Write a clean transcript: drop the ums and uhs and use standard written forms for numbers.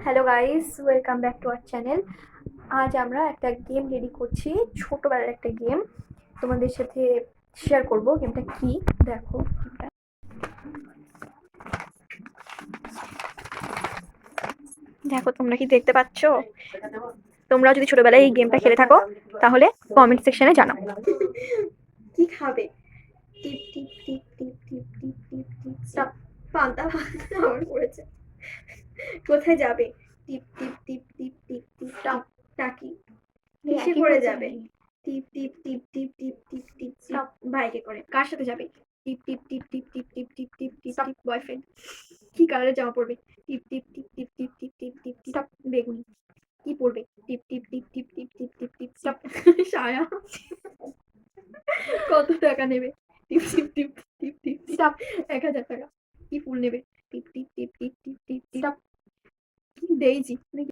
Hello guys, welcome back to our channel. আজ আমরা একটা গেম রেডি করছি, ছোটবেলার একটা গেম তোমাদের সাথে শেয়ার করব। গেমটা কি দেখো। গেমটা দেখো, তোমরা কি দেখতে পাচ্ছ? তোমরা যদি ছোটবেলায় এই গেমটা খেলে থাকো তাহলে কমেন্ট সেকশনে জানাও। কি খাবে? টিপ টিপ টিপ টিপ টিপ টিপ টিপ টিপ স্টপ। পান্তা ভাত আমার পড়েছে। কোথায় যাবে? টিপ টিপ টিপ টিপ টিপ টিপ স্টপ। টাকি কিসে করে যাবে? টিপ টিপ টিপ টিপ টিপ টিপ টিপ স্টপ। বাইকে করে। কার সাথে যাবে? টিপ টিপ টিপ টিপ টিপ টিপ টিপ টিপ টিপ টিপ বয়ফ্রেন্ড। কি কালারের জামা পরবে? টিপ টিপ টিপ টিপ টিপ টিপ টিপ টিপ স্টপ। বেগুনি। কি পরবে? টিপ টিপ টিপ টিপ টিপ টিপ টিপ টিপ স্টপ। সায়া। কত টাকা নেবে? টিপ টিপ টিপ টিপ টিপ স্টপ। 1000 টাকা। কি ফুল নেবে? টিপ টিপ টিপ টিপ টিপ টিপ স্টপ। ডেইজি নাকি